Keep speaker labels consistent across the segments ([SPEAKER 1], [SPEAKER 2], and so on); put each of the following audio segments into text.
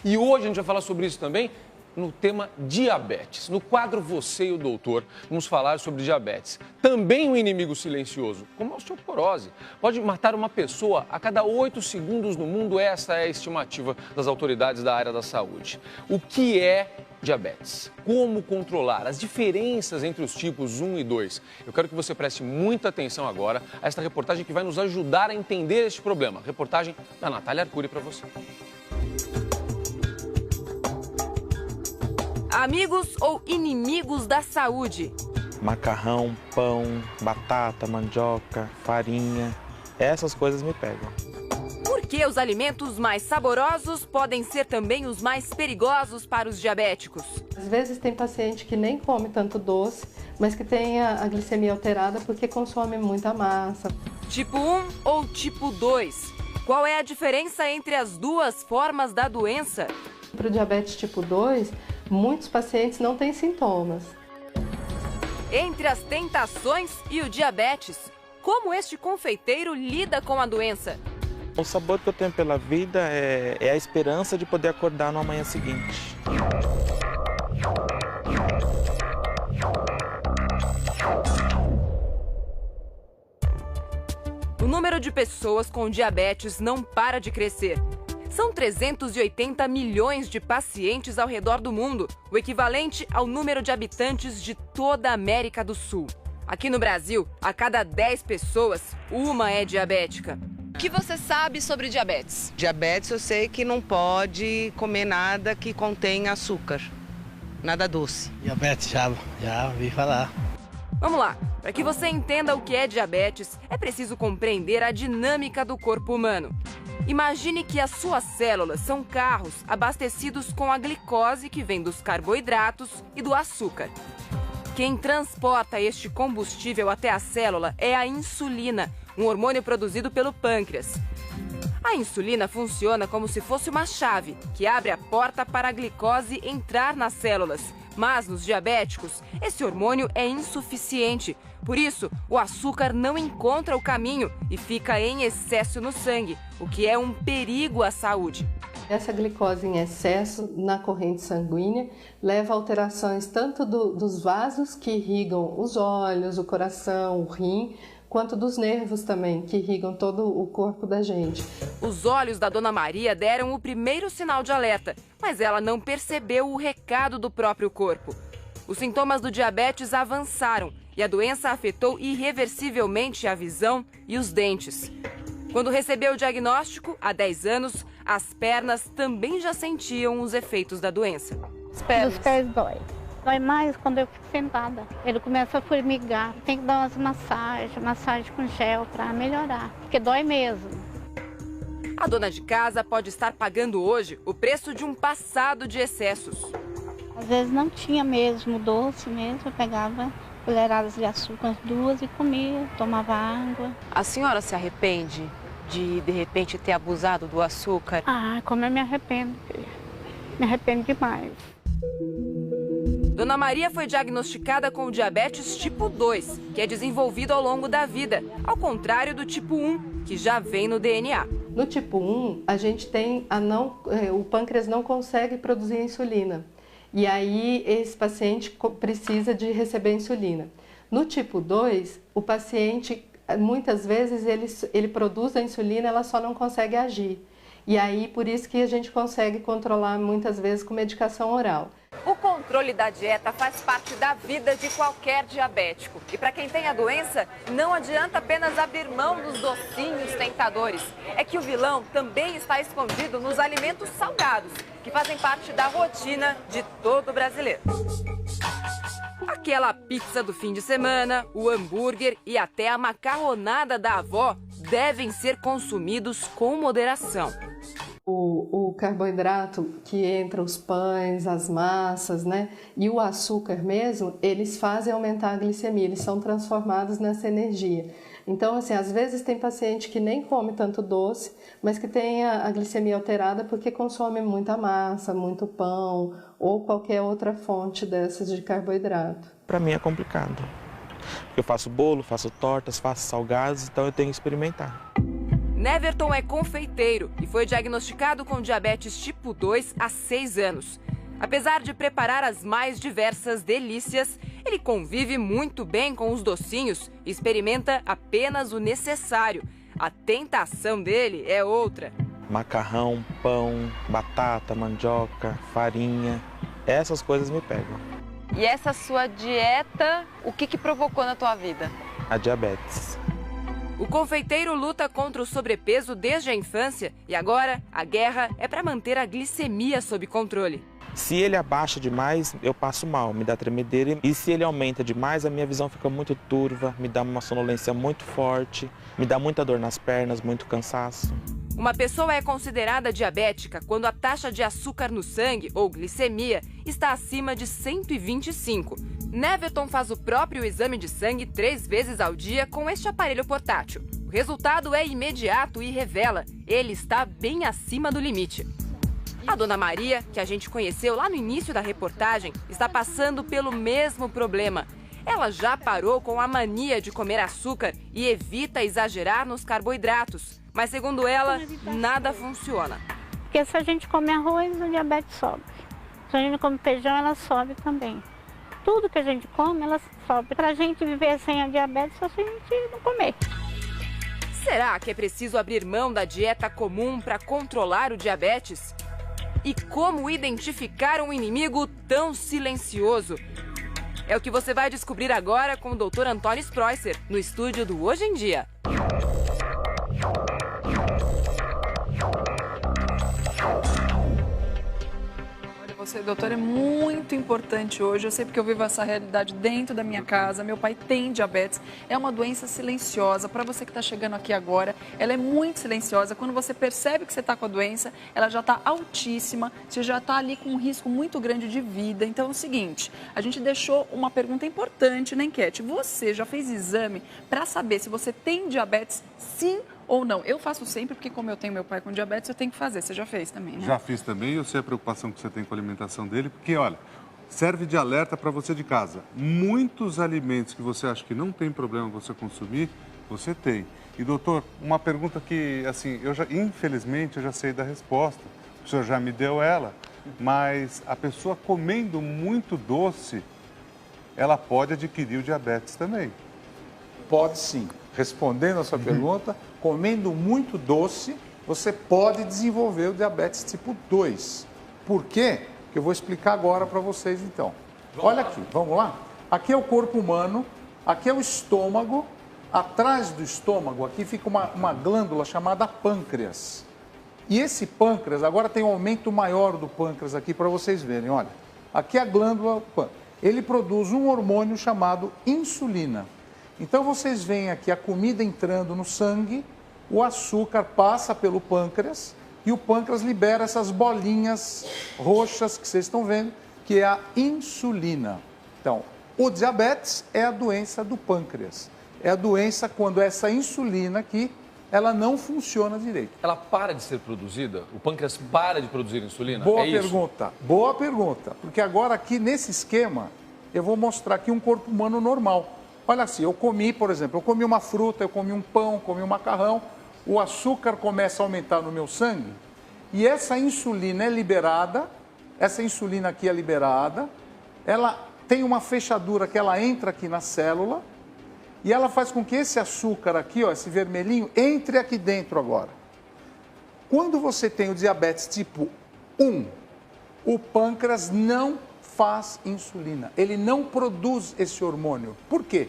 [SPEAKER 1] E hoje a gente vai falar sobre isso também no tema diabetes. No quadro Você e o Doutor, vamos falar sobre diabetes. Também um inimigo silencioso, como a osteoporose. Pode matar uma pessoa a cada 8 segundos no mundo, essa é a estimativa das autoridades da área da saúde. O que é diabetes? Como controlar? As diferenças entre os tipos 1 e 2. Eu quero que você preste muita atenção agora a esta reportagem que vai nos ajudar a entender este problema. Reportagem da Natália Arcuri para você.
[SPEAKER 2] Amigos ou inimigos da saúde?
[SPEAKER 3] Macarrão, pão, batata, mandioca, farinha, essas coisas me pegam.
[SPEAKER 2] Por que os alimentos mais saborosos podem ser também os mais perigosos para os diabéticos?
[SPEAKER 4] Às vezes tem paciente que nem come tanto doce, mas que tem a glicemia alterada porque consome muita massa.
[SPEAKER 2] Tipo 1 ou tipo 2? Qual é a diferença entre as duas formas da doença?
[SPEAKER 4] Para o diabetes tipo 2, muitos pacientes não têm sintomas.
[SPEAKER 2] Entre as tentações e o diabetes, como este confeiteiro lida com a doença?
[SPEAKER 3] O sabor que eu tenho pela vida é a esperança de poder acordar no amanhã seguinte.
[SPEAKER 2] O número de pessoas com diabetes não para de crescer. São 380 milhões de pacientes ao redor do mundo, o equivalente ao número de habitantes de toda a América do Sul. Aqui no Brasil, a cada 10 pessoas, uma é diabética. O que você sabe sobre diabetes?
[SPEAKER 5] Diabetes eu sei que não pode comer nada que contenha açúcar, nada doce.
[SPEAKER 6] Diabetes já ouvi falar.
[SPEAKER 2] Vamos lá, para que você entenda o que é diabetes, é preciso compreender a dinâmica do corpo humano. Imagine que as suas células são carros abastecidos com a glicose que vem dos carboidratos e do açúcar. Quem transporta este combustível até a célula é a insulina, um hormônio produzido pelo pâncreas. A insulina funciona como se fosse uma chave que abre a porta para a glicose entrar nas células. Mas nos diabéticos, esse hormônio é insuficiente. Por isso, o açúcar não encontra o caminho e fica em excesso no sangue, o que é um perigo à saúde.
[SPEAKER 4] Essa glicose em excesso na corrente sanguínea leva a alterações tanto dos vasos que irrigam os olhos, o coração, o rim, quanto dos nervos também, que irrigam todo o corpo da gente.
[SPEAKER 2] Os olhos da Dona Maria deram o primeiro sinal de alerta, mas ela não percebeu o recado do próprio corpo. Os sintomas do diabetes avançaram e a doença afetou irreversivelmente a visão e os dentes. Quando recebeu o diagnóstico, há 10 anos, as pernas também já sentiam os efeitos da doença.
[SPEAKER 7] Os pés dói. Dói mais quando eu fico sentada. Ele começa a formigar. Tem que dar umas massagem com gel para melhorar, porque dói mesmo.
[SPEAKER 2] A dona de casa pode estar pagando hoje o preço de um passado de excessos.
[SPEAKER 7] Às vezes não tinha mesmo doce mesmo, eu pegava colheradas de açúcar, 2 e comia, tomava água.
[SPEAKER 8] A senhora se arrepende de repente ter abusado do açúcar?
[SPEAKER 7] Ah, como eu me arrependo, filha. Me arrependo demais.
[SPEAKER 2] Dona Maria foi diagnosticada com o diabetes tipo 2, que é desenvolvido ao longo da vida, ao contrário do tipo 1, que já vem no DNA.
[SPEAKER 4] No tipo 1, a gente tem o pâncreas não consegue produzir insulina. E aí esse paciente precisa de receber insulina. No tipo 2, o paciente, muitas vezes, ele produz a insulina, ela só não consegue agir. E aí, por isso que a gente consegue controlar muitas vezes com medicação oral.
[SPEAKER 2] O controle da dieta faz parte da vida de qualquer diabético. E para quem tem a doença, não adianta apenas abrir mão dos docinhos tentadores. É que o vilão também está escondido nos alimentos salgados, que fazem parte da rotina de todo brasileiro. Aquela pizza do fim de semana, o hambúrguer e até a macarronada da avó devem ser consumidos com moderação.
[SPEAKER 4] O carboidrato que entra, os pães, as massas, né, e o açúcar mesmo, eles fazem aumentar a glicemia, eles são transformados nessa energia. Então, assim, às vezes tem paciente que nem come tanto doce, mas que tem a glicemia alterada porque consome muita massa, muito pão ou qualquer outra fonte dessas de carboidrato.
[SPEAKER 3] Para mim é complicado. Eu faço bolo, faço tortas, faço salgados, então eu tenho que experimentar.
[SPEAKER 2] Neverton é confeiteiro e foi diagnosticado com diabetes tipo 2 há 6 anos. Apesar de preparar as mais diversas delícias, ele convive muito bem com os docinhos e experimenta apenas o necessário. A tentação dele é outra.
[SPEAKER 3] Macarrão, pão, batata, mandioca, farinha, essas coisas me pegam.
[SPEAKER 8] E essa sua dieta, o que provocou na tua vida?
[SPEAKER 3] A diabetes.
[SPEAKER 2] O confeiteiro luta contra o sobrepeso desde a infância e agora a guerra é para manter a glicemia sob controle.
[SPEAKER 3] Se ele abaixa demais, eu passo mal, me dá tremedeira. E se ele aumenta demais, a minha visão fica muito turva, me dá uma sonolência muito forte, me dá muita dor nas pernas, muito cansaço.
[SPEAKER 2] Uma pessoa é considerada diabética quando a taxa de açúcar no sangue, ou glicemia, está acima de 125. Neverton faz o próprio exame de sangue 3 vezes ao dia com este aparelho portátil. O resultado é imediato e revela: ele está bem acima do limite. A dona Maria, que a gente conheceu lá no início da reportagem, está passando pelo mesmo problema. Ela já parou com a mania de comer açúcar e evita exagerar nos carboidratos. Mas, segundo ela, nada funciona.
[SPEAKER 7] Porque se a gente come arroz, a diabetes sobe. Se a gente come feijão, ela sobe também. Tudo que a gente come, ela sobe. Para a gente viver sem a diabetes, só se a gente não comer.
[SPEAKER 2] Será que é preciso abrir mão da dieta comum para controlar o diabetes? E como identificar um inimigo tão silencioso? É o que você vai descobrir agora com o Dr. Antônio Spreusser, no estúdio do Hoje em Dia.
[SPEAKER 9] Você, doutor, é muito importante hoje. Eu sei porque eu vivo essa realidade dentro da minha casa. Meu pai tem diabetes. É uma doença silenciosa. Para você que está chegando aqui agora, ela é muito silenciosa. Quando você percebe que você está com a doença, ela já está altíssima. Você já está ali com um risco muito grande de vida. Então é o seguinte, a gente deixou uma pergunta importante na enquete. Você já fez exame para saber se você tem diabetes, sim ou não? Eu faço sempre, porque como eu tenho meu pai com diabetes, eu tenho que fazer. Você já fez também, né?
[SPEAKER 10] Já fiz também, eu sei a preocupação que você tem com a alimentação dele, porque, olha, serve de alerta para você de casa. Muitos alimentos que você acha que não tem problema você consumir, você tem. E, doutor, uma pergunta que, assim, infelizmente, eu já sei da resposta. O senhor já me deu ela, mas a pessoa comendo muito doce, ela pode adquirir o diabetes também.
[SPEAKER 11] Pode sim. Respondendo a sua pergunta, comendo muito doce, você pode desenvolver o diabetes tipo 2. Por quê? Que eu vou explicar agora para vocês, então. Olha aqui, vamos lá? Aqui é o corpo humano, aqui é o estômago, atrás do estômago, aqui fica uma glândula chamada pâncreas. E esse pâncreas, agora tem um aumento maior do pâncreas aqui para vocês verem, olha. Aqui é a glândula pâncreas. Ele produz um hormônio chamado insulina. Então, vocês veem aqui a comida entrando no sangue, o açúcar passa pelo pâncreas e o pâncreas libera essas bolinhas roxas que vocês estão vendo, que é a insulina. Então, o diabetes é a doença do pâncreas. É a doença quando essa insulina aqui, ela não funciona direito.
[SPEAKER 1] Ela para de ser produzida? O pâncreas para de produzir insulina?
[SPEAKER 11] Boa pergunta, boa pergunta. Porque agora aqui nesse esquema, eu vou mostrar aqui um corpo humano normal. Olha assim, eu comi, por exemplo, eu comi uma fruta, eu comi um pão, comi um macarrão, o açúcar começa a aumentar no meu sangue e essa insulina é liberada, essa insulina aqui é liberada, ela tem uma fechadura que ela entra aqui na célula e ela faz com que esse açúcar aqui, ó, esse vermelhinho, entre aqui dentro agora. Quando você tem o diabetes tipo 1, o pâncreas não faz insulina, ele não produz esse hormônio. Por quê?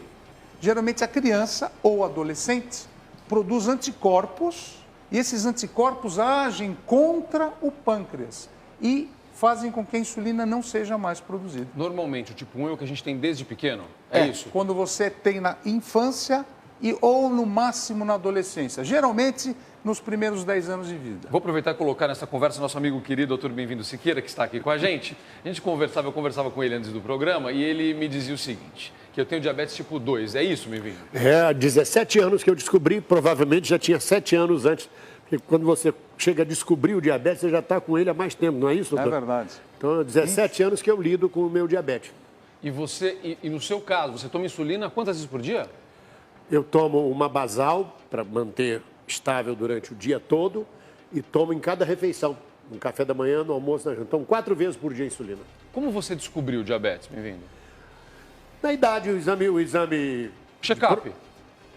[SPEAKER 11] Geralmente a criança ou adolescente produz anticorpos e esses anticorpos agem contra o pâncreas e fazem com que a insulina não seja mais produzida.
[SPEAKER 1] Normalmente o tipo 1 é o que a gente tem desde pequeno? É isso?
[SPEAKER 11] Quando você tem na infância ou no máximo na adolescência. Geralmente nos primeiros 10 anos de vida.
[SPEAKER 1] Vou aproveitar e colocar nessa conversa nosso amigo querido, doutor Bem-vindo Siqueira, que está aqui com a gente. Eu conversava com ele antes do programa e ele me dizia o seguinte, que eu tenho diabetes tipo 2. É isso, Bem-vindo?
[SPEAKER 12] É, há 17 anos que eu descobri, provavelmente já tinha 7 anos antes. Porque quando você chega a descobrir o diabetes, você já está com ele há mais tempo, não é isso, doutor?
[SPEAKER 11] É verdade.
[SPEAKER 12] Então, há 17 anos que eu lido com o meu diabetes.
[SPEAKER 1] E você, e no seu caso, você toma insulina quantas vezes por dia?
[SPEAKER 12] Eu tomo uma basal para manter estável durante o dia todo e tomo em cada refeição. No café da manhã, no almoço, na janta. Então, 4 vezes por dia insulina.
[SPEAKER 1] Como você descobriu o diabetes, bem-vindo?
[SPEAKER 12] Na idade, o exame...
[SPEAKER 1] Check-up.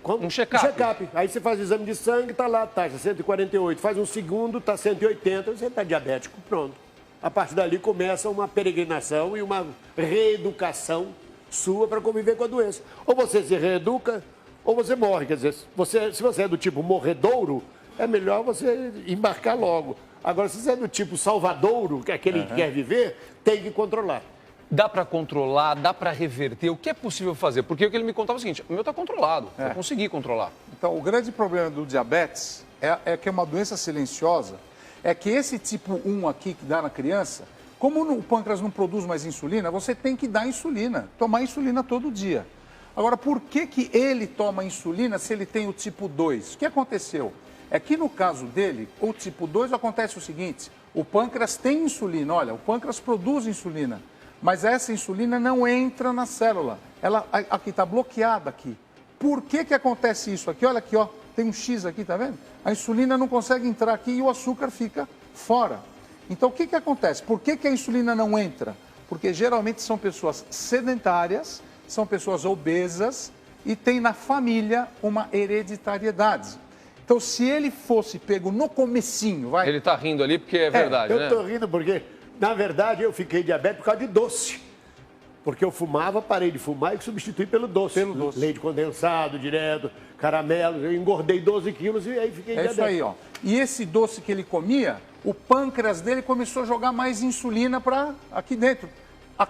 [SPEAKER 12] Como?
[SPEAKER 1] Um check-up.
[SPEAKER 12] Check-up. Aí você faz o exame de sangue, tá lá, taxa 148. Faz um segundo, tá 180, você tá diabético, pronto. A partir dali começa uma peregrinação e uma reeducação sua para conviver com a doença. Ou você se reeduca, ou você morre. Quer dizer, se você é do tipo morredouro, é melhor você embarcar logo. Agora, se você é do tipo salvadouro, que é aquele que quer viver, tem que controlar.
[SPEAKER 1] Dá para controlar, dá para reverter? O que é possível fazer? Porque o que ele me contava é o seguinte, o meu está controlado, eu consegui controlar.
[SPEAKER 11] Então, o grande problema do diabetes é que é uma doença silenciosa, é que esse tipo 1 aqui que dá na criança, como o pâncreas não produz mais insulina, você tem que dar insulina, tomar insulina todo dia. Agora, por que ele toma insulina se ele tem o tipo 2? O que aconteceu? É que no caso dele, o tipo 2, acontece o seguinte, o pâncreas tem insulina, olha, o pâncreas produz insulina, mas essa insulina não entra na célula, ela aqui está bloqueada aqui. Por que acontece isso aqui? Olha aqui, ó, tem um X aqui, tá vendo? A insulina não consegue entrar aqui e o açúcar fica fora. Então, o que acontece? Por que a insulina não entra? Porque geralmente são pessoas sedentárias, são pessoas obesas e tem na família uma hereditariedade. Então, se ele fosse pego no comecinho, vai...
[SPEAKER 1] Ele tá rindo ali porque é verdade, né?
[SPEAKER 12] Eu tô rindo porque, na verdade, eu fiquei diabético por causa de doce. Porque eu fumava, parei de fumar e substituí pelo doce. Leite condensado, direto, caramelo. Eu engordei 12 quilos e aí fiquei diabético.
[SPEAKER 11] É isso aí, ó. E esse doce que ele comia, o pâncreas dele começou a jogar mais insulina para aqui dentro.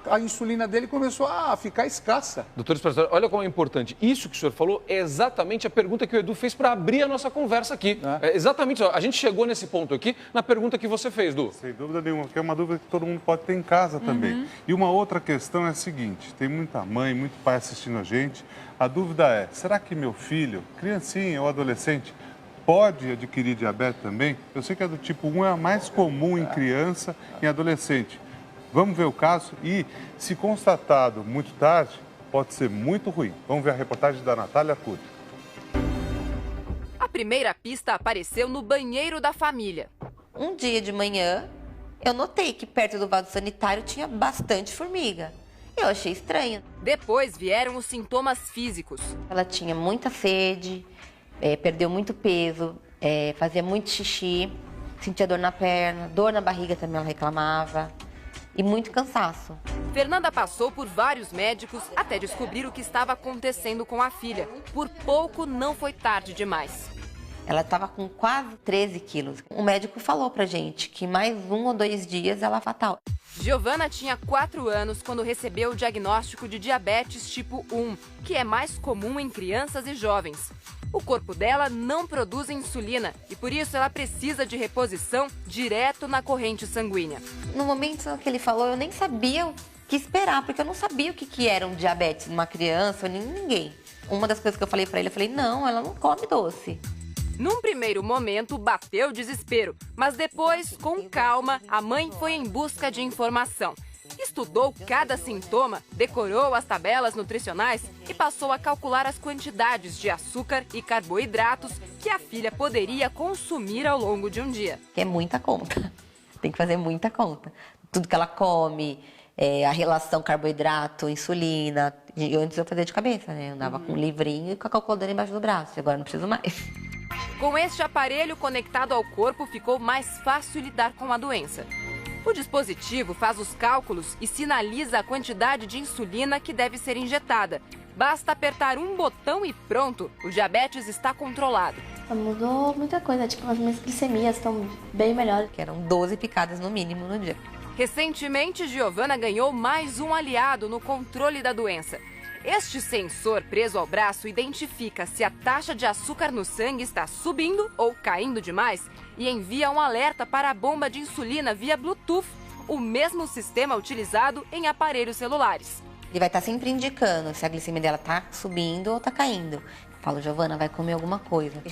[SPEAKER 11] A insulina dele começou a ficar escassa.
[SPEAKER 1] Doutor Espartano, olha como é importante. Isso que o senhor falou é exatamente a pergunta que o Edu fez para abrir a nossa conversa aqui. É exatamente isso. A gente chegou nesse ponto aqui na pergunta que você fez, Du.
[SPEAKER 10] Sem dúvida nenhuma, porque é uma dúvida que todo mundo pode ter em casa também. E uma outra questão é a seguinte, tem muita mãe, muito pai assistindo a gente. A dúvida é, será que meu filho, criancinha ou adolescente, pode adquirir diabetes também? Eu sei que a do tipo 1 é a mais comum em criança e adolescente. Vamos ver o caso e, se constatado muito tarde, pode ser muito ruim. Vamos ver a reportagem da Natália Arcuri.
[SPEAKER 2] A primeira pista apareceu no banheiro da família.
[SPEAKER 13] Um dia de manhã, eu notei que perto do vaso sanitário tinha bastante formiga. Eu achei estranho.
[SPEAKER 2] Depois vieram os sintomas físicos.
[SPEAKER 13] Ela tinha muita sede, perdeu muito peso, fazia muito xixi, sentia dor na perna, dor na barriga também ela reclamava. E muito cansaço.
[SPEAKER 2] Fernanda passou por vários médicos até descobrir o que estava acontecendo com a filha. Por pouco não foi tarde demais.
[SPEAKER 13] Ela estava com quase 13 quilos. O médico falou pra gente que mais 1 ou 2 dias ela é fatal.
[SPEAKER 2] Giovana tinha 4 anos quando recebeu o diagnóstico de diabetes tipo 1, que é mais comum em crianças e jovens. O corpo dela não produz insulina e por isso ela precisa de reposição direto na corrente sanguínea.
[SPEAKER 13] No momento que ele falou, eu nem sabia o que esperar, porque eu não sabia o que era um diabetes numa criança, nem ninguém. Uma das coisas que eu falei pra ele, eu falei, não, ela não come doce.
[SPEAKER 2] Num primeiro momento, bateu o desespero, mas depois, com calma, a mãe foi em busca de informação. Estudou cada sintoma, decorou as tabelas nutricionais e passou a calcular as quantidades de açúcar e carboidratos que a filha poderia consumir ao longo de um dia.
[SPEAKER 13] É muita conta, tem que fazer muita conta. Tudo que ela come, a relação carboidrato, insulina. Antes eu fazia de cabeça, né? Eu andava com um livrinho e com a calculadora embaixo do braço, agora não preciso mais.
[SPEAKER 2] Com este aparelho conectado ao corpo, ficou mais fácil lidar com a doença. O dispositivo faz os cálculos e sinaliza a quantidade de insulina que deve ser injetada. Basta apertar um botão e pronto, o diabetes está controlado.
[SPEAKER 14] Mudou muita coisa, tipo, as minhas glicemias estão bem melhores.
[SPEAKER 13] Que eram 12 picadas no mínimo no dia.
[SPEAKER 2] Recentemente, Giovana ganhou mais um aliado no controle da doença. Este sensor preso ao braço identifica se a taxa de açúcar no sangue está subindo ou caindo demais e envia um alerta para a bomba de insulina via Bluetooth, o mesmo sistema utilizado em aparelhos celulares.
[SPEAKER 13] Ele vai estar sempre indicando se a glicemia dela está subindo ou está caindo. Eu falo, Giovana, vai comer alguma coisa.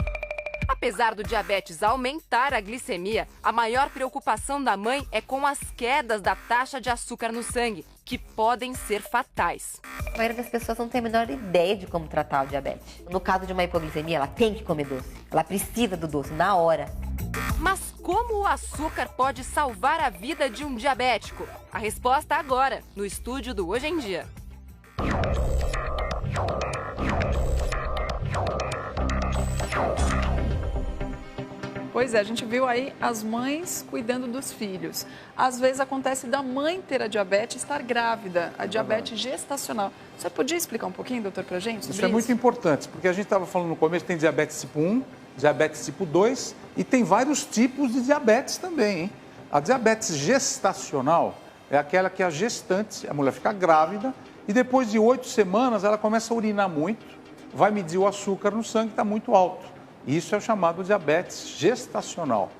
[SPEAKER 2] Apesar do diabetes aumentar a glicemia, a maior preocupação da mãe é com as quedas da taxa de açúcar no sangue, que podem ser fatais.
[SPEAKER 13] A maioria das pessoas não tem a menor ideia de como tratar o diabetes. No caso de uma hipoglicemia, ela tem que comer doce. Ela precisa do doce na hora.
[SPEAKER 2] Mas como o açúcar pode salvar a vida de um diabético? A resposta agora, no estúdio do Hoje em Dia.
[SPEAKER 9] Pois é, a gente viu aí as mães cuidando dos filhos. Às vezes acontece da mãe ter a diabetes e estar grávida, a diabetes gestacional. Você podia explicar um pouquinho, doutor, pra gente sobre
[SPEAKER 11] isso? É muito importante, porque a gente estava falando no começo, tem diabetes tipo 1, diabetes tipo 2 e tem vários tipos de diabetes também, hein? A diabetes gestacional é aquela que a gestante, a mulher fica grávida e depois de 8 semanas ela começa a urinar muito, vai medir o açúcar no sangue, está muito alto. Isso é o chamado diabetes gestacional.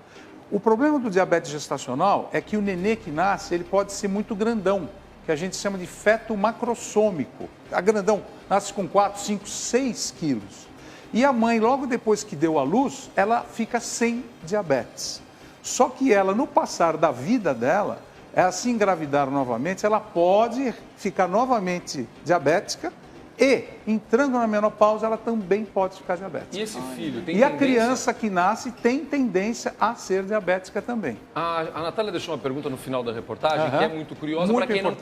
[SPEAKER 11] O problema do diabetes gestacional é que o nenê que nasce, ele pode ser muito grandão, que a gente chama de feto macrossômico. A grandão nasce com 4, 5, 6 quilos. E a mãe, logo depois que deu à luz, ela fica sem diabetes. Só que ela, no passar da vida dela, ela se engravidar novamente, ela pode ficar novamente diabética, e, entrando na menopausa, ela também pode ficar diabética.
[SPEAKER 1] E esse filho tem
[SPEAKER 11] tendência... a criança que nasce tem tendência a ser diabética também.
[SPEAKER 1] A Natália deixou uma pergunta no final da reportagem, que é muito curiosa para quem não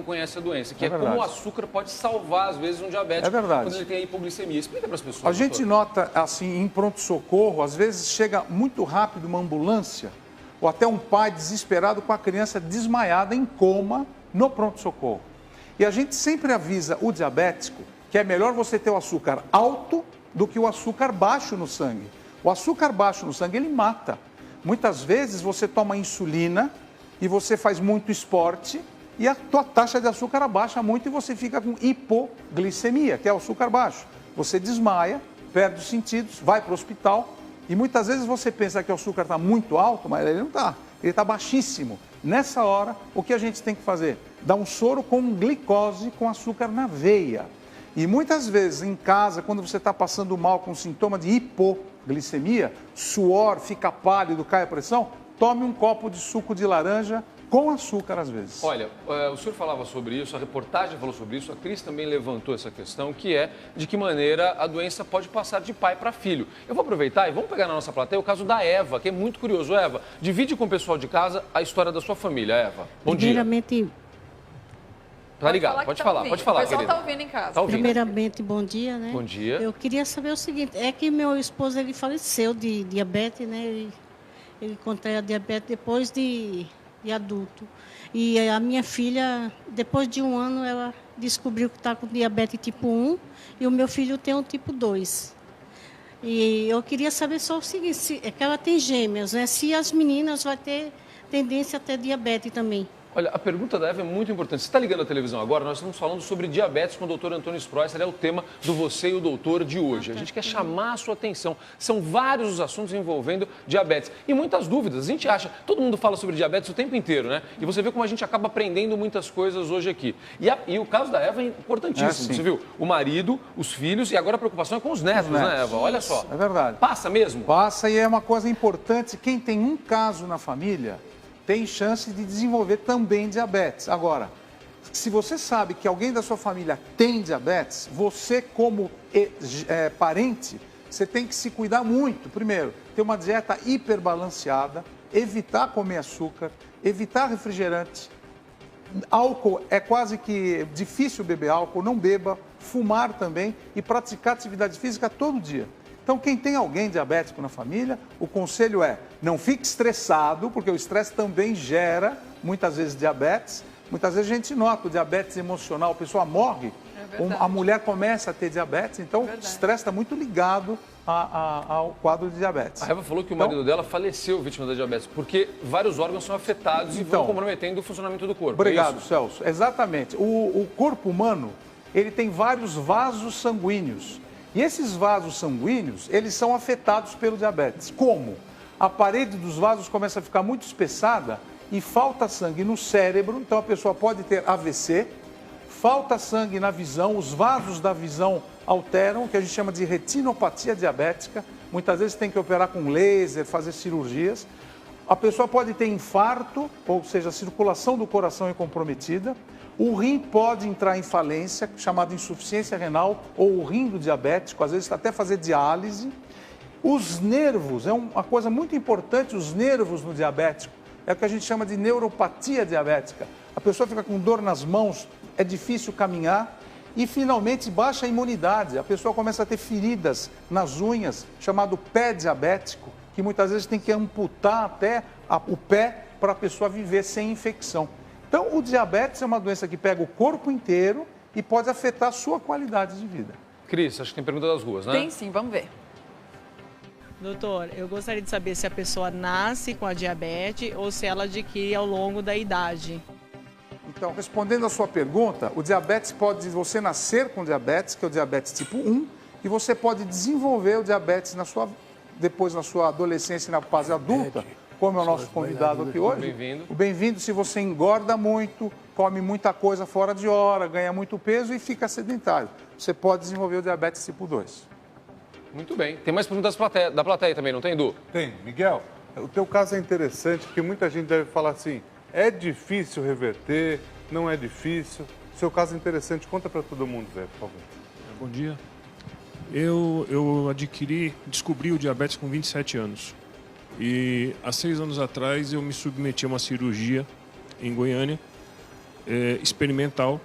[SPEAKER 1] conhece a doença, que é como o açúcar pode salvar, às vezes, um diabético quando ele tem a hipoglicemia. Explica para as pessoas.
[SPEAKER 11] A gente nota, assim, em pronto-socorro, às vezes chega muito rápido uma ambulância, ou até um pai desesperado com a criança desmaiada em coma no pronto-socorro. E a gente sempre avisa o diabético que é melhor você ter o açúcar alto do que o açúcar baixo no sangue. O açúcar baixo no sangue, ele mata. Muitas vezes você toma insulina e você faz muito esporte e a tua taxa de açúcar abaixa muito e você fica com hipoglicemia, que é o açúcar baixo. Você desmaia, perde os sentidos, vai para o hospital e muitas vezes você pensa que o açúcar está muito alto, mas ele não está. Ele está baixíssimo. Nessa hora, o que a gente tem que fazer? Dar um soro com glicose, com açúcar na veia. E muitas vezes em casa, quando você está passando mal com sintoma de hipoglicemia, suor, fica pálido, cai a pressão, tome um copo de suco de laranja com açúcar às vezes.
[SPEAKER 1] Olha, o senhor falava sobre isso, a reportagem falou sobre isso, a Cris também levantou essa questão, que é de que maneira a doença pode passar de pai para filho. Eu vou aproveitar e vamos pegar na nossa plateia o caso da Eva, que é muito curioso. Eva, divide com o pessoal de casa a história da sua família, Eva. Bom dia.
[SPEAKER 15] Primeiramente...
[SPEAKER 1] Tá ligado, pode falar,
[SPEAKER 9] querida. O pessoal está ouvindo em casa.
[SPEAKER 1] Tá ouvindo.
[SPEAKER 15] Primeiramente, bom dia, né?
[SPEAKER 1] Bom dia.
[SPEAKER 15] Eu queria saber o seguinte, é que meu esposo, ele faleceu de diabetes, né? Ele contraiu a diabetes depois de adulto. E a minha filha, depois de 1 ano, ela descobriu que está com diabetes tipo 1 e o meu filho tem um tipo 2. E eu queria saber só o seguinte, é que ela tem gêmeas, né? Se as meninas vão ter tendência a ter diabetes também.
[SPEAKER 1] Olha, a pergunta da Eva é muito importante. Você está ligando a televisão agora? Nós estamos falando sobre diabetes com o doutor Antônio Spreuser, é o tema do Você e o Doutor de hoje. A gente quer chamar a sua atenção. São vários os assuntos envolvendo diabetes e muitas dúvidas. A gente acha, todo mundo fala sobre diabetes o tempo inteiro, né? E você vê como a gente acaba aprendendo muitas coisas hoje aqui. E o caso da Eva é importantíssimo, você viu? O marido, os filhos e agora a preocupação é com os netos, né, Eva? Olha só.
[SPEAKER 11] É verdade.
[SPEAKER 1] Passa mesmo?
[SPEAKER 11] Passa e é uma coisa importante. Quem tem um caso na família tem chance de desenvolver também diabetes. Agora, se você sabe que alguém da sua família tem diabetes, você como parente, você tem que se cuidar muito. Primeiro, ter uma dieta hiperbalanceada, evitar comer açúcar, evitar refrigerante. Álcool, é quase que difícil beber álcool, não beba, fumar também e praticar atividade física todo dia. Então, quem tem alguém diabético na família, o conselho é, não fique estressado, porque o estresse também gera, muitas vezes, diabetes. Muitas vezes a gente nota o diabetes emocional, a pessoa morre, a mulher começa a ter diabetes, então o estresse está muito ligado ao quadro de diabetes.
[SPEAKER 1] A Eva falou que o marido dela faleceu vítima da diabetes, porque vários órgãos são afetados e vão comprometendo o funcionamento do corpo.
[SPEAKER 11] Obrigado, Celso. Exatamente. O corpo humano, ele tem vários vasos sanguíneos. E esses vasos sanguíneos, eles são afetados pelo diabetes. Como? A parede dos vasos começa a ficar muito espessada e falta sangue no cérebro, então a pessoa pode ter AVC, falta sangue na visão, os vasos da visão alteram, que a gente chama de retinopatia diabética, muitas vezes tem que operar com laser, fazer cirurgias. A pessoa pode ter infarto, ou seja, a circulação do coração é comprometida. O rim pode entrar em falência, chamada insuficiência renal, ou o rim do diabético, às vezes até fazer diálise. Os nervos, é uma coisa muito importante, os nervos no diabético, é o que a gente chama de neuropatia diabética. A pessoa fica com dor nas mãos, é difícil caminhar. E, finalmente, baixa a imunidade. A pessoa começa a ter feridas nas unhas, chamado pé diabético, que muitas vezes tem que amputar até o pé para a pessoa viver sem infecção. Então, o diabetes é uma doença que pega o corpo inteiro e pode afetar a sua qualidade de vida.
[SPEAKER 1] Cris, acho que tem pergunta das ruas, né?
[SPEAKER 9] Tem sim, vamos ver.
[SPEAKER 16] Doutor, eu gostaria de saber se a pessoa nasce com a diabetes ou se ela adquire ao longo da idade.
[SPEAKER 11] Então, respondendo a sua pergunta, o diabetes pode você nascer com diabetes, que é o diabetes tipo 1, e você pode desenvolver o diabetes depois na sua adolescência e na fase adulta, como é o nosso convidado aqui hoje.
[SPEAKER 1] Bem-vindo.
[SPEAKER 11] O bem-vindo se você engorda muito, come muita coisa fora de hora, ganha muito peso e fica sedentário. Você pode desenvolver o diabetes tipo 2.
[SPEAKER 1] Muito bem. Tem mais perguntas da plateia também, não tem, Edu?
[SPEAKER 10] Tem. Miguel, o teu caso é interessante, porque muita gente deve falar assim, é difícil reverter, não é difícil. O seu caso é interessante, conta para todo mundo ver, por favor.
[SPEAKER 17] Bom dia. Eu descobri o diabetes com 27 anos. E há 6 anos atrás eu me submeti a uma cirurgia em Goiânia, experimental,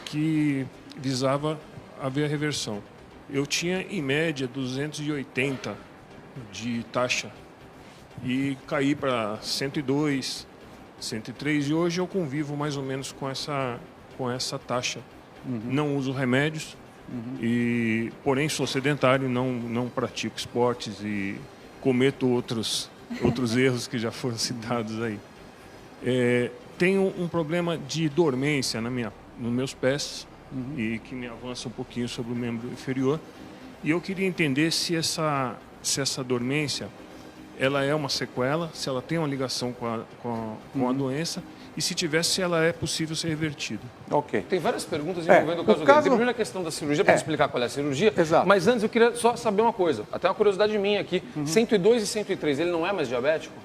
[SPEAKER 17] que visava haver a reversão. Eu tinha, em média, 280 de taxa e caí para 102, 103 e hoje eu convivo mais ou menos com essa taxa. Não uso remédios, porém sou sedentário, não pratico esportes e cometo outros erros que já foram citados aí. Tenho um problema de dormência nos meus pés e que me avança um pouquinho sobre o membro inferior. E eu queria entender se essa dormência ela é uma sequela, se ela tem uma ligação com a doença e se tivesse, se ela é possível ser revertida.
[SPEAKER 11] Ok.
[SPEAKER 1] Tem várias perguntas envolvendo o caso dele. Tem primeiro a questão da cirurgia, para explicar qual é a cirurgia.
[SPEAKER 11] Exato.
[SPEAKER 1] Mas antes eu queria só saber uma coisa, até uma curiosidade minha aqui. 102 e 103, ele não é mais diabético?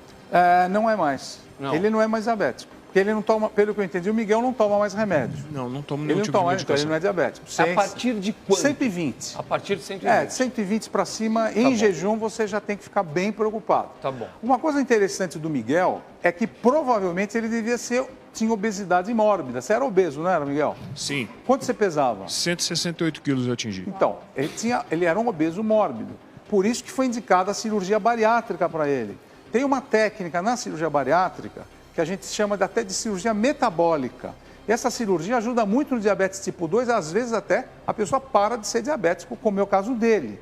[SPEAKER 11] Não é mais.
[SPEAKER 1] Não.
[SPEAKER 11] Ele não é mais diabético. Porque ele não toma, pelo que eu entendi, o Miguel não toma mais remédio.
[SPEAKER 17] Não tomo
[SPEAKER 11] Ele
[SPEAKER 17] nenhum
[SPEAKER 11] não
[SPEAKER 17] tipo de
[SPEAKER 11] toma, então
[SPEAKER 17] medicação.
[SPEAKER 11] ele não é diabético.
[SPEAKER 1] A partir de quanto?
[SPEAKER 11] 120.
[SPEAKER 1] A partir de 120.
[SPEAKER 11] De 120 para cima, em jejum, você já tem que ficar bem preocupado.
[SPEAKER 1] Tá bom.
[SPEAKER 11] Uma coisa interessante do Miguel é que provavelmente ele tinha obesidade mórbida. Você era obeso, não era, Miguel?
[SPEAKER 17] Sim.
[SPEAKER 11] Quanto você pesava?
[SPEAKER 17] 168 quilos eu atingi.
[SPEAKER 11] Então, ele era um obeso mórbido. Por isso que foi indicada a cirurgia bariátrica para ele. Tem uma técnica na cirurgia bariátrica que a gente chama até de cirurgia metabólica. E essa cirurgia ajuda muito no diabetes tipo 2, às vezes até a pessoa para de ser diabético, como é o caso dele.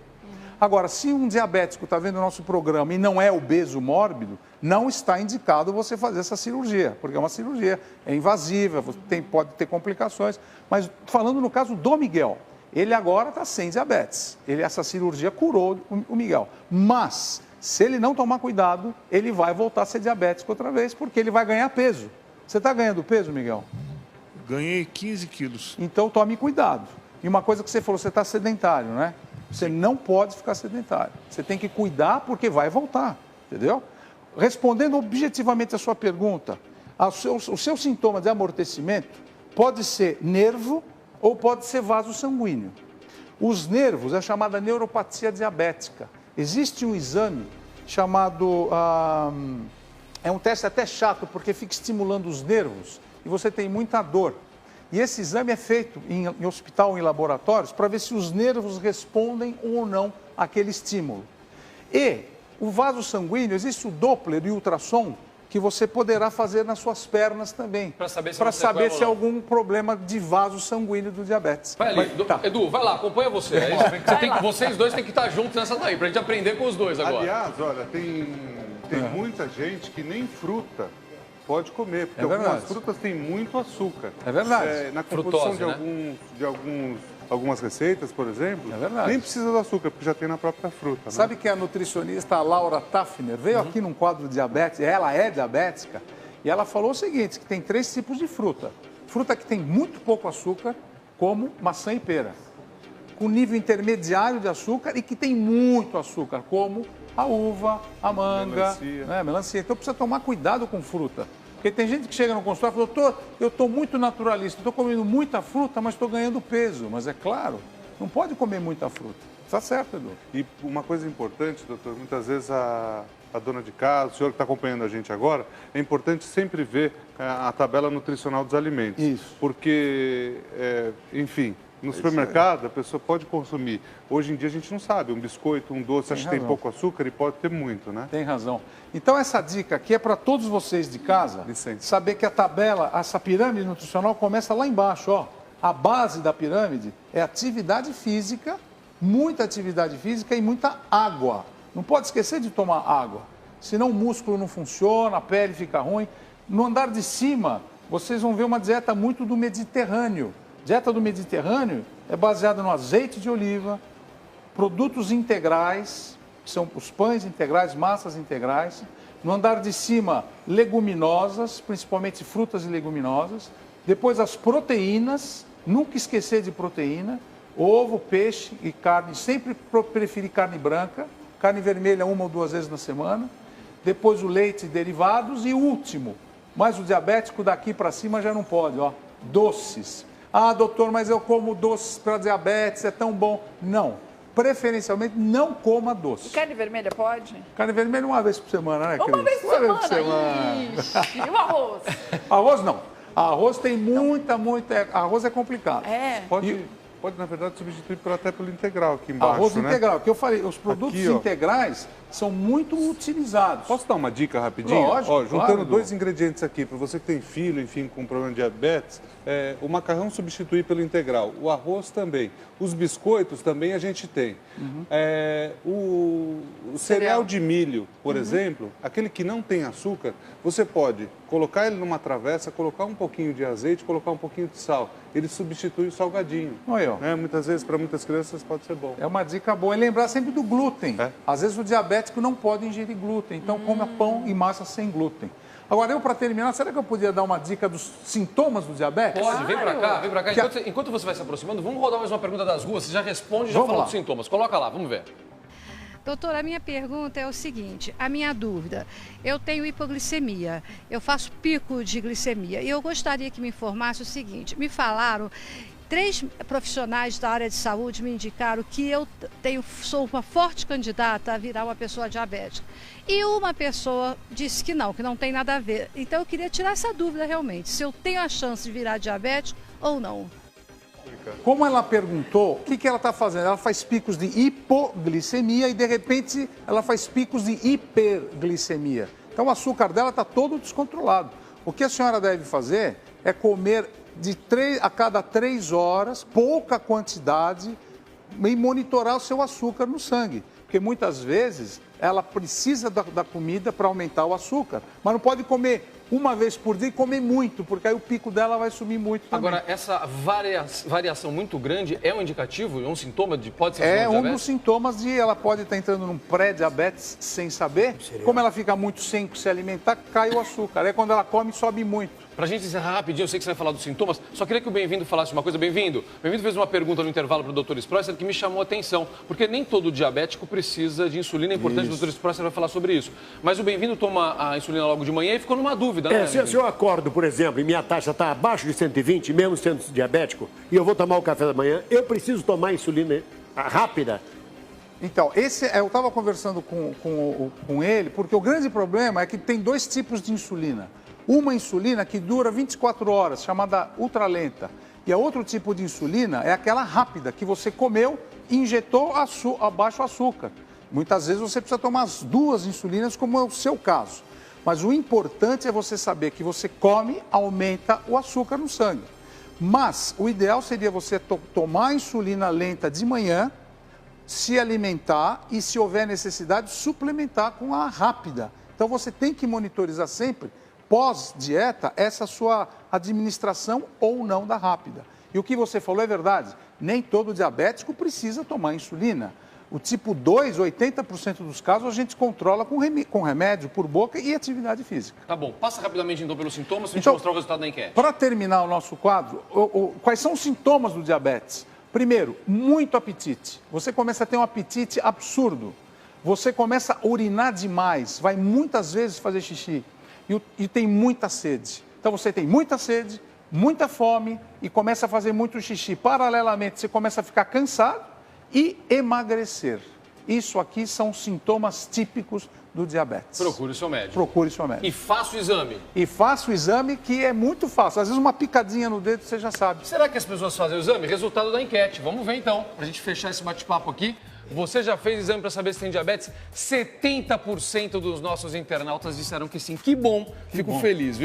[SPEAKER 11] Agora, se um diabético está vendo o nosso programa e não é obeso mórbido, não está indicado você fazer essa cirurgia, porque é uma cirurgia, é invasiva, pode ter complicações. Mas falando no caso do Miguel, ele agora está sem diabetes. Essa cirurgia curou o Miguel. Mas, se ele não tomar cuidado, ele vai voltar a ser diabético outra vez, porque ele vai ganhar peso. Você está ganhando peso, Miguel?
[SPEAKER 17] Ganhei 15 quilos.
[SPEAKER 11] Então tome cuidado. E uma coisa que você falou, você está sedentário, né? Você não pode ficar sedentário. Você tem que cuidar porque vai voltar, entendeu? Respondendo objetivamente a sua pergunta, o seu sintoma de amortecimento pode ser nervo ou pode ser vaso sanguíneo. Os nervos é chamada neuropatia diabética. Existe um exame chamado... é um teste até chato, porque fica estimulando os nervos e você tem muita dor. E esse exame é feito em hospital ou em laboratórios para ver se os nervos respondem ou não àquele estímulo. E o vaso sanguíneo, existe o Doppler e o ultrassom que você poderá fazer nas suas pernas também. Para saber se há algum problema de vaso sanguíneo do diabetes.
[SPEAKER 1] Vai ali, Edu, vai lá, acompanha você. Vocês dois têm que estar juntos nessa daí, para a gente aprender com os dois agora.
[SPEAKER 10] Aliás, olha, tem muita gente que nem fruta pode comer, porque algumas frutas têm muito açúcar.
[SPEAKER 11] É verdade.
[SPEAKER 10] Na composição
[SPEAKER 11] Frutose,
[SPEAKER 10] algumas receitas, por exemplo, nem precisa do açúcar, porque já tem na própria fruta.
[SPEAKER 11] Sabe que a nutricionista Laura Taffner veio aqui num quadro de diabetes, ela é diabética, e ela falou o seguinte, que tem 3 tipos de fruta. Fruta que tem muito pouco açúcar, como maçã e pera. com nível intermediário de açúcar e que tem muito açúcar, como a uva, a manga, melancia. Então precisa tomar cuidado com fruta. Porque tem gente que chega no consultório e fala, doutor, eu estou muito naturalista, estou comendo muita fruta, mas estou ganhando peso. Mas é claro, não pode comer muita fruta. Está certo, Edu.
[SPEAKER 10] E uma coisa importante, doutor, muitas vezes a dona de casa, o senhor que está acompanhando a gente agora, é importante sempre ver a tabela nutricional dos alimentos.
[SPEAKER 11] Isso.
[SPEAKER 10] Porque, enfim, no supermercado a pessoa pode consumir. Hoje em dia a gente não sabe, um biscoito, um doce, acho que tem pouco açúcar e pode ter muito, né?
[SPEAKER 11] Tem razão. Então essa dica aqui é para todos vocês de casa, saber que a tabela, essa pirâmide nutricional começa lá embaixo, ó. A base da pirâmide é atividade física, muita atividade física e muita água. Não pode esquecer de tomar água, senão o músculo não funciona, a pele fica ruim. No andar de cima, vocês vão ver uma dieta muito do Mediterrâneo. Dieta do Mediterrâneo é baseada no azeite de oliva, produtos integrais, que são os pães integrais, massas integrais. No andar de cima, leguminosas, principalmente frutas e leguminosas. Depois as proteínas, nunca esquecer de proteína. Ovo, peixe e carne, sempre preferir carne branca. Carne vermelha 1 ou 2 vezes na semana. Depois o leite e derivados. E o último, mas o diabético daqui para cima já não pode, ó, doces. Ah, doutor, mas eu como doces para diabetes, é tão bom. Não, preferencialmente não coma doce.
[SPEAKER 9] E carne vermelha pode?
[SPEAKER 11] Carne vermelha 1 vez por semana, né,
[SPEAKER 9] Uma vez por semana? Ixi, e o arroz?
[SPEAKER 11] Arroz não. Arroz tem muita... Arroz é complicado.
[SPEAKER 10] Pode, na verdade, substituir até pelo integral aqui embaixo,
[SPEAKER 11] arroz integral, que eu falei, os produtos aqui, integrais são muito utilizados.
[SPEAKER 10] Posso dar uma dica rapidinho?
[SPEAKER 11] Lógico,
[SPEAKER 10] ó, juntando
[SPEAKER 11] claro,
[SPEAKER 10] 2 ingredientes aqui, para você que tem filho, enfim, com problema de diabetes, o macarrão substituir pelo integral, o arroz também, os biscoitos também a gente tem. O cereal de milho, por exemplo, aquele que não tem açúcar, você pode colocar ele numa travessa, colocar um pouquinho de azeite, colocar um pouquinho de sal. Ele substitui o salgadinho. Muitas vezes, para muitas crianças, pode ser bom.
[SPEAKER 11] É uma dica boa. E lembrar sempre do glúten. Às vezes o diabético não pode ingerir glúten, então coma pão e massa sem glúten. Agora, para terminar, será que eu podia dar uma dica dos sintomas do diabetes?
[SPEAKER 1] Pode, vem para cá, vem para cá. Enquanto você vai se aproximando, vamos rodar mais uma pergunta das ruas. Você já responde e já fala dos sintomas. Coloca lá, vamos ver.
[SPEAKER 18] Doutora, a minha pergunta é o seguinte, a minha dúvida, eu tenho hipoglicemia, eu faço pico de glicemia e eu gostaria que me informasse o seguinte, me falaram, 3 profissionais da área de saúde me indicaram que eu sou uma forte candidata a virar uma pessoa diabética. E uma pessoa disse que não tem nada a ver. Então eu queria tirar essa dúvida realmente, se eu tenho a chance de virar diabético ou não.
[SPEAKER 11] Como ela perguntou, o que ela está fazendo? Ela faz picos de hipoglicemia e, de repente, ela faz picos de hiperglicemia. Então, o açúcar dela está todo descontrolado. O que a senhora deve fazer é comer a cada 3 horas, pouca quantidade, e monitorar o seu açúcar no sangue. Porque, muitas vezes, ela precisa da comida para aumentar o açúcar, mas não pode comer 1 vez por dia e comer muito, porque aí o pico dela vai subir muito também.
[SPEAKER 1] Agora, essa variação muito grande é um indicativo, é um sintoma de pode ser
[SPEAKER 11] um dos sintomas de ela pode estar entrando num pré-diabetes sem saber. Como ela fica muito sem se alimentar, cai o açúcar. Aí quando ela come, sobe muito.
[SPEAKER 1] Pra gente encerrar rapidinho, eu sei que você vai falar dos sintomas, só queria que o Bem-vindo falasse uma coisa. Bem-vindo fez uma pergunta no intervalo para o Dr. Spreusser que me chamou a atenção, porque nem todo diabético precisa de insulina, é importante, o Dr. Spreusser vai falar sobre isso. Mas o Bem-vindo toma a insulina logo de manhã e ficou numa dúvida, né?
[SPEAKER 12] Se eu acordo, por exemplo, e minha taxa está abaixo de 120, mesmo sendo diabético, e eu vou tomar o café da manhã, eu preciso tomar insulina rápida?
[SPEAKER 11] Então, eu estava conversando com ele, porque o grande problema é que tem 2 tipos de insulina. Uma insulina que dura 24 horas, chamada ultralenta. E a outro tipo de insulina é aquela rápida, que você comeu e injetou abaixo o açúcar. Muitas vezes você precisa tomar as 2 insulinas, como é o seu caso. Mas o importante é você saber que você come, aumenta o açúcar no sangue. Mas o ideal seria você tomar a insulina lenta de manhã, se alimentar e, se houver necessidade, suplementar com a rápida. Então você tem que monitorizar sempre, pós-dieta, essa sua administração ou não da rápida. E o que você falou é verdade, nem todo diabético precisa tomar insulina. O tipo 2, 80% dos casos, a gente controla com remédio por boca e atividade física.
[SPEAKER 1] Tá bom, passa rapidamente então pelos sintomas, para a gente mostrar o resultado da enquete.
[SPEAKER 11] Para terminar o nosso quadro, quais são os sintomas do diabetes? Primeiro, muito apetite. Você começa a ter um apetite absurdo. Você começa a urinar demais, vai muitas vezes fazer xixi e tem muita sede. Então você tem muita sede, muita fome e começa a fazer muito xixi. Paralelamente, você começa a ficar cansado e emagrecer. Isso aqui são sintomas típicos do diabetes.
[SPEAKER 1] Procure o seu médico.
[SPEAKER 11] Procure o seu médico.
[SPEAKER 1] E faça o exame.
[SPEAKER 11] E faça o exame, que é muito fácil. Às vezes uma picadinha no dedo você já sabe.
[SPEAKER 1] Será que as pessoas fazem o exame? Resultado da enquete. Vamos ver então, pra gente fechar esse bate-papo aqui. Você já fez exame para saber se tem diabetes? 70% dos nossos internautas disseram que sim. Que bom, fico feliz, viu?